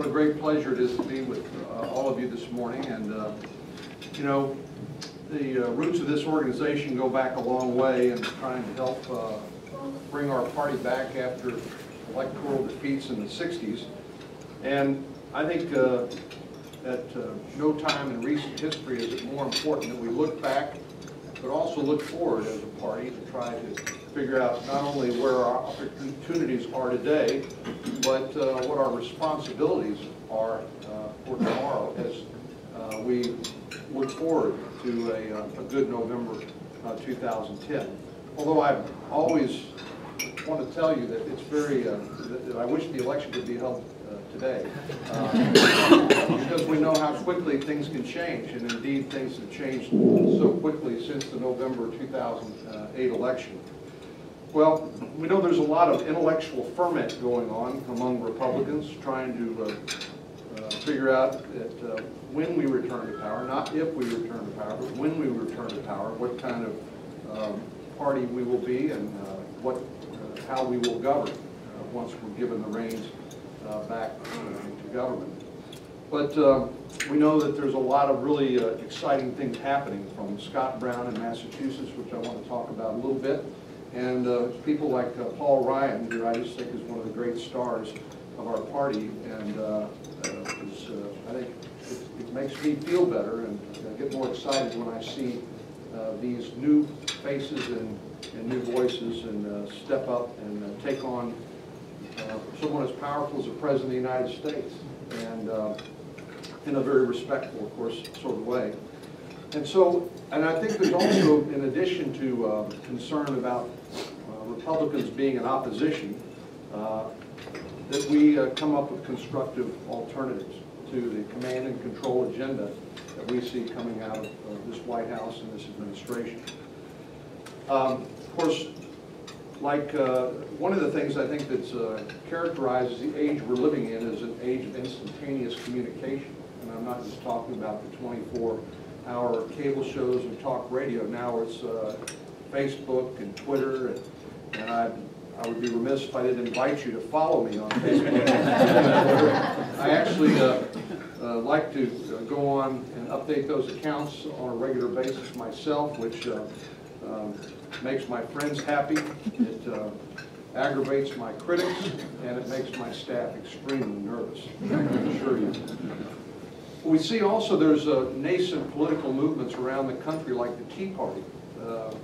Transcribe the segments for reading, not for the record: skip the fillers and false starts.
a great pleasure it is to be with all of you this morning. And, you know, the roots of this organization go back a long way in trying to help bring our party back after electoral defeats in the 60s. And I think that no time in recent history is it more important that we look back, but also look forward as a party to try to figure out not only where our opportunities are today, but what our responsibilities are for tomorrow as we look forward to a good November 2010. Although I always want to tell you that it's very, that I wish the election could be held today, because we know how quickly things can change, and indeed things have changed so quickly since the November 2008 election. Well, we know there's a lot of intellectual ferment going on among Republicans trying to figure out that when we return to power, not if we return to power, but when we return to power, what kind of party we will be and how we will govern once we're given the reins back to government. But we know that there's a lot of really exciting things happening, from Scott Brown in Massachusetts, which I want to talk about a little bit, and people like Paul Ryan, who I just think is one of the great stars of our party, and I think it makes me feel better and get more excited when I see these new faces and new voices and step up and take on someone as powerful as the President of the United States, and in a very respectful, of course, sort of way. And so, and I think there's also, in addition to concern about Republicans being in opposition, that we come up with constructive alternatives to the command and control agenda that we see coming out of this White House and this administration. Of course, like one of the things I think that's characterizes the age we're living in is an age of instantaneous communication. And I'm not just talking about the 24-hour cable shows and talk radio. Now it's Facebook and Twitter, and I would be remiss if I didn't invite you to follow me on Facebook. I actually like to go on and update those accounts on a regular basis myself, which makes my friends happy, it aggravates my critics, and it makes my staff extremely nervous, I can assure you. We see also there's nascent political movements around the country like the Tea Party,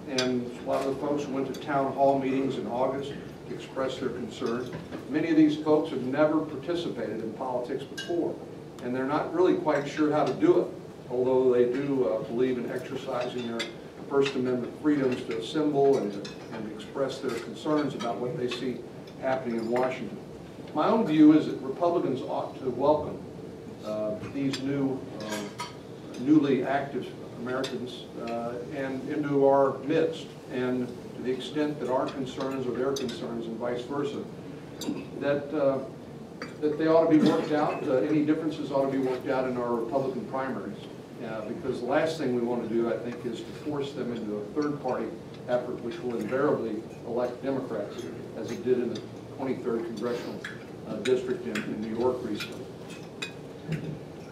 and a lot of the folks went to town hall meetings in August to express their concerns. Many of these folks have never participated in politics before, and they're not really quite sure how to do it, although they do believe in exercising their First Amendment freedoms to assemble and express their concerns about what they see happening in Washington. My own view is that Republicans ought to welcome these newly active Americans and into our midst, and to the extent that our concerns are their concerns and vice versa, that they ought to be worked out. Any differences ought to be worked out in our Republican primaries. Because the last thing we want to do, I think, is to force them into a third-party effort which will invariably elect Democrats, as it did in the 23rd Congressional District in New York recently.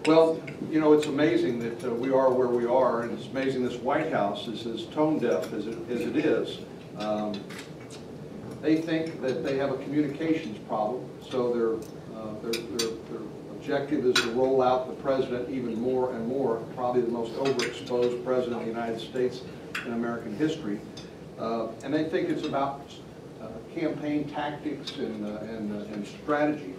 Well, you know, it's amazing that we are where we are, and it's amazing this White House is as tone-deaf as it is. They think that they have a communications problem, so their objective is to roll out the president even more and more, probably the most overexposed president of the United States in American history. And they think it's about campaign tactics and strategy.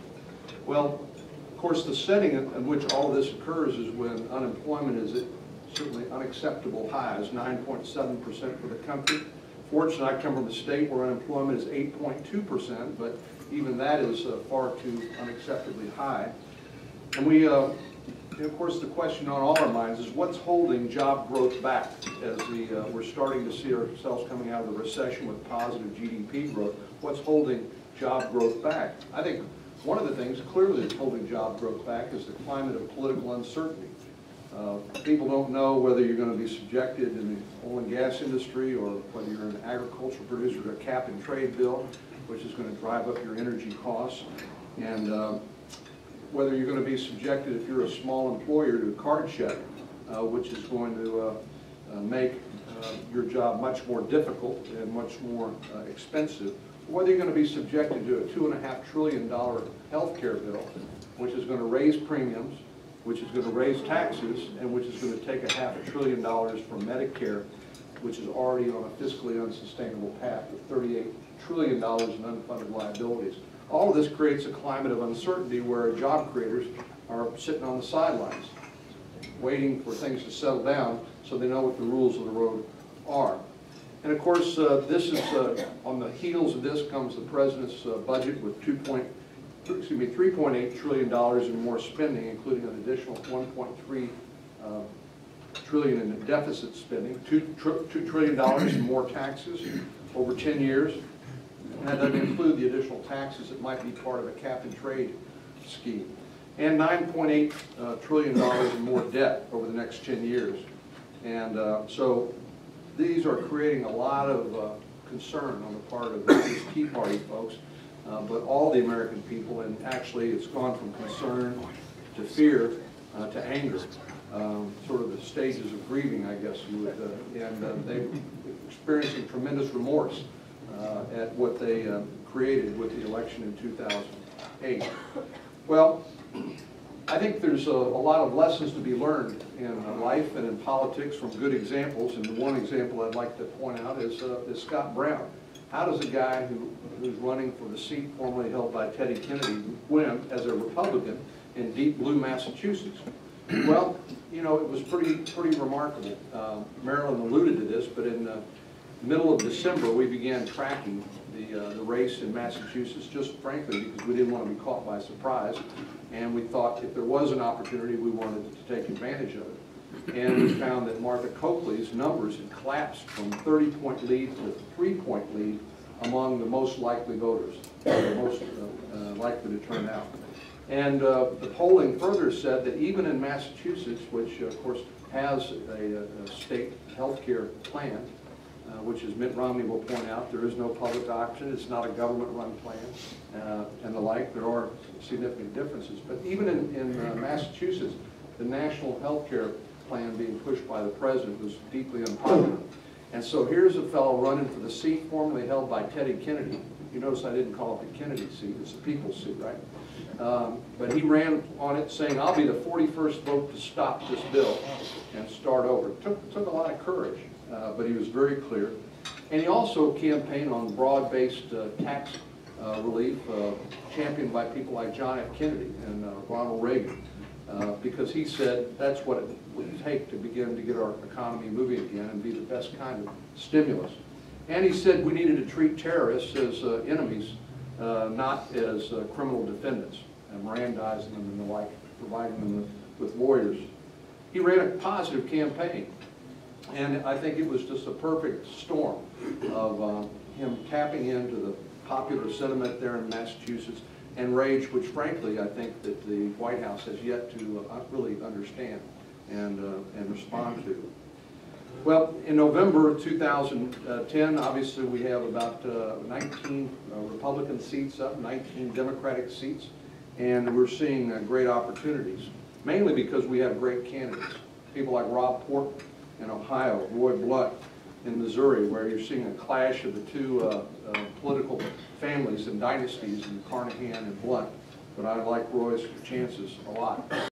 Well, of course, the setting in which all of this occurs is when unemployment is at certainly unacceptable highs, 9.7% for the country. Fortunately, I come from a state where unemployment is 8.2%, but even that is far too unacceptably high. And we, of course, the question on all our minds is what's holding job growth back as we're starting to see ourselves coming out of the recession with positive GDP growth. What's holding job growth back? I think one of the things clearly that's holding job growth back is the climate of political uncertainty. People don't know whether you're going to be subjected in the oil and gas industry or whether you're an agricultural producer to a cap and trade bill, which is going to drive up your energy costs. And whether you're going to be subjected, if you're a small employer, to a card check, which is going to make your job much more difficult and much more expensive, or whether you're going to be subjected to a $2.5 trillion health care bill, which is going to raise premiums, which is going to raise taxes, and which is going to take $500 billion from Medicare, which is already on a fiscally unsustainable path of $38 trillion in unfunded liabilities. All of this creates a climate of uncertainty where job creators are sitting on the sidelines, waiting for things to settle down so they know what the rules of the road are. And of course, this is on the heels of this comes the president's budget with $3.8 trillion in more spending, including an additional $1.3 trillion in deficit spending, $2 trillion in more taxes over 10 years. And that doesn't include the additional taxes that might be part of a cap-and-trade scheme. And $9.8 trillion in more debt over the next 10 years. And so these are creating a lot of concern on the part of not just Tea Party folks, but all the American people. And actually it's gone from concern to fear to anger, sort of the stages of grieving, I guess you would. And they're experiencing tremendous remorse at what they created with the election in 2008. Well, I think there's a lot of lessons to be learned in life and in politics from good examples, and the one example I'd like to point out is Scott Brown. How does a guy who's running for the seat formerly held by Teddy Kennedy win as a Republican in deep blue Massachusetts? Well, you know, it was pretty remarkable. Marilyn alluded to this, but in the middle of December we began tracking the race in Massachusetts, just frankly because we didn't want to be caught by surprise, and we thought if there was an opportunity we wanted to take advantage of it. And we found that Martha Coakley's numbers had collapsed from 30-point lead to 3-point lead among the most likely voters, the most likely to turn out. And the polling further said that even in Massachusetts, which of course has a state health care plan, which as Mitt Romney will point out, there is no public option, it's not a government-run plan, and the like. There are significant differences. But even in Massachusetts, the national health care plan being pushed by the president was deeply unpopular. And so here's a fellow running for the seat formerly held by Teddy Kennedy. You notice I didn't call it the Kennedy seat, it's the people's seat, right? But he ran on it saying, I'll be the 41st vote to stop this bill and start over. It took a lot of courage, but he was very clear. And he also campaigned on broad-based tax relief, championed by people like John F. Kennedy and Ronald Reagan, because he said that's what it would take to begin to get our economy moving again and be the best kind of stimulus. And he said we needed to treat terrorists as enemies, not as criminal defendants, and Mirandizing them and the like, providing them with lawyers. He ran a positive campaign, and I think it was just a perfect storm of him tapping into the popular sentiment there in Massachusetts and rage, which frankly I think that the White House has yet to really understand and respond to. Well, in November of 2010, obviously we have about 19 Republican seats up, 19 Democratic seats, and we're seeing great opportunities, mainly because we have great candidates. People like Rob Portman in Ohio, Roy Blunt in Missouri, where you're seeing a clash of the two political families and dynasties in Carnahan and Blunt, but I like Roy's chances a lot.